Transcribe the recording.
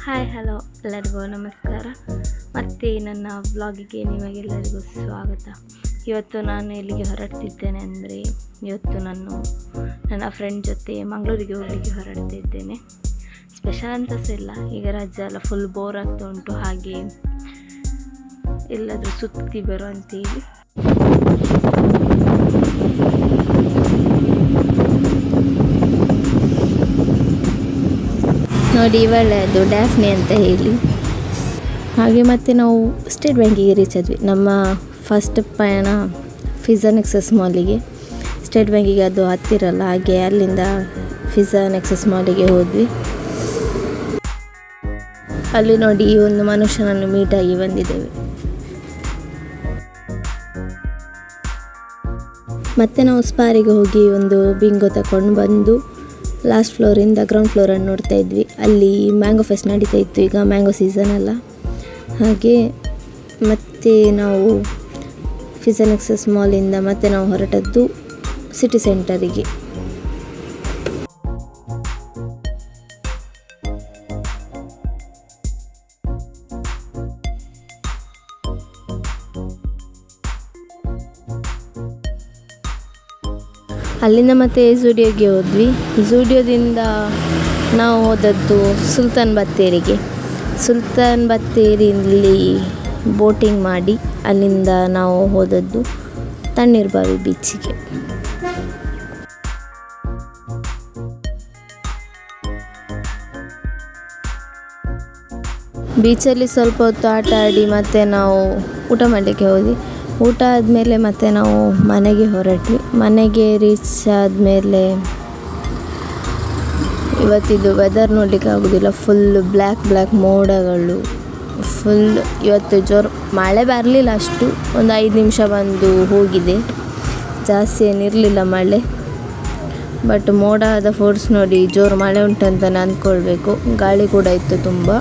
Hi hello ಎಲ್ಲರಿಗೂ ನಮಸ್ಕಾರ. ಮತ್ತು ನನ್ನ ವ್ಲಾಗಿಗೆ ನಿಮಗೆಲ್ಲರಿಗೂ ಸ್ವಾಗತ. ಇವತ್ತು ನಾನು ಎಲ್ಲಿಗೆ ಹೊರಡ್ತಿದ್ದೇನೆ ಅಂದರೆ, ಇವತ್ತು ನಾನು ನನ್ನ ಫ್ರೆಂಡ್ ಜೊತೆ ಮಂಗಳೂರಿಗೆ ಹೋಗಲಿಕ್ಕೆ ಹೊರಡ್ತಿದ್ದೇನೆ. ಸ್ಪೆಷಲ್ ಅಂತ ಸಹ ಇಲ್ಲ, ಈಗ ರಜೆ ಎಲ್ಲ ಫುಲ್ ಬೋರ್ ಆಗ್ತಾ ಉಂಟು, ಹಾಗೆ ಎಲ್ಲಾದರೂ ಸುತ್ತಿ ಬರೋ ಅಂತೇಳಿ. ನೋಡಿ, ಇವಳದು ಡ್ಯಾಫ್ನಿ ಅಂತ ಹೇಳಿ. ಹಾಗೆ ಮತ್ತೆ ನಾವು ಸ್ಟೇಟ್ ಬ್ಯಾಂಕಿಗೆ ರೀಚ್ ಆದ್ವಿ. ನಮ್ಮ ಫಸ್ಟ್ ಪಯಣ ಪಿಜ್ಜಾ ನೆಕ್ಸಸ್ ಮಾಲಿಗೆ. ಸ್ಟೇಟ್ ಬ್ಯಾಂಕಿಗೆ ಅದು ಹತ್ತಿರಲ್ಲ, ಹಾಗೆ ಅಲ್ಲಿಂದ ಪಿಜ್ಜಾ ನೆಕ್ಸಸ್ ಮಾಲಿಗೆ ಹೋದ್ವಿ. ಅಲ್ಲಿ ನೋಡಿ, ಈ ಒಂದು ಮನುಷ್ಯನನ್ನು ಮೀಟಾಗಿ ಬಂದಿದ್ದೇವೆ. ಮತ್ತೆ ನಾವು ಸ್ಪಾರಿಗೆ ಹೋಗಿ ಒಂದು ಬಿಂಗೋ ತಗೊಂಡು ಬಂದು ಲಾಸ್ಟ್ ಫ್ಲೋರಿಂದ ಗ್ರೌಂಡ್ ಫ್ಲೋರನ್ನು ನೋಡ್ತಾ ಇದ್ವಿ. ಅಲ್ಲಿ ಮ್ಯಾಂಗೋ ಫೆಸ್ಟ್ ನಡೀತಾ ಇತ್ತು, ಈಗ ಮ್ಯಾಂಗೋ ಸೀಸನ್ ಅಲ್ಲ. ಹಾಗೆ ಮತ್ತೆ ನಾವು ಪಿಜ್ಜಾ ನೆಕ್ಸಸ್ ಮಾಲಿಂದ ಮತ್ತೆ ನಾವು ಹೊರಟದ್ದು ಸಿಟಿ ಸೆಂಟರಿಗೆ. ಅಲ್ಲಿಂದ ಮತ್ತೆ ಝೂಡಿಯೋಗೆ ಹೋದ್ವಿ. ಝೂಡಿಯೋದಿಂದ ನಾವು ಹೋದದ್ದು ಸುಲ್ತಾನ್ ಬತ್ತೇರಿಗೆ. ಸುಲ್ತಾನ್ ಬತ್ತೇರಿಯಲ್ಲಿ ಬೋಟಿಂಗ್ ಮಾಡಿ ಅಲ್ಲಿಂದ ನಾವು ಹೋದದ್ದು ತಣ್ಣೀರ್ಬಾವಿ ಬೀಚಿಗೆ. ಬೀಚಲ್ಲಿ ಸ್ವಲ್ಪ ಹೊತ್ತು ಆಟ ಆಡಿ ಮತ್ತೆ ನಾವು ಊಟ ಮಾಡಲಿಕ್ಕೆ ಹೋದ್ವಿ. ಊಟ ಆದಮೇಲೆ ಮತ್ತೆ ನಾವು ಮನೆಗೆ ಹೊರಟ್ವಿ. ಮನೆಗೆ ರೀಚ್ ಆದಮೇಲೆ ಇವತ್ತಿದು ವೆದರ್ ನೋಡಲಿಕ್ಕೆ ಆಗೋದಿಲ್ಲ, ಫುಲ್ ಬ್ಲ್ಯಾಕ್ ಮೋಡಗಳು ಫುಲ್. ಇವತ್ತು ಜೋರು ಮಳೆ ಬರಲಿಲ್ಲ, ಅಷ್ಟು ಒಂದು 5 ನಿಮಿಷ ಬಂದು ಹೋಗಿದೆ, ಜಾಸ್ತಿ ಏನಿರಲಿಲ್ಲ ಮಳೆ. ಬಟ್ ಮೋಡದ ಫೋರ್ಸ್ ನೋಡಿ ಜೋರು ಮಳೆ ಉಂಟಂತ ಅಂದ್ಕೊಳ್ಬೇಕು. ಗಾಳಿ ಕೂಡ ಇತ್ತು ತುಂಬ.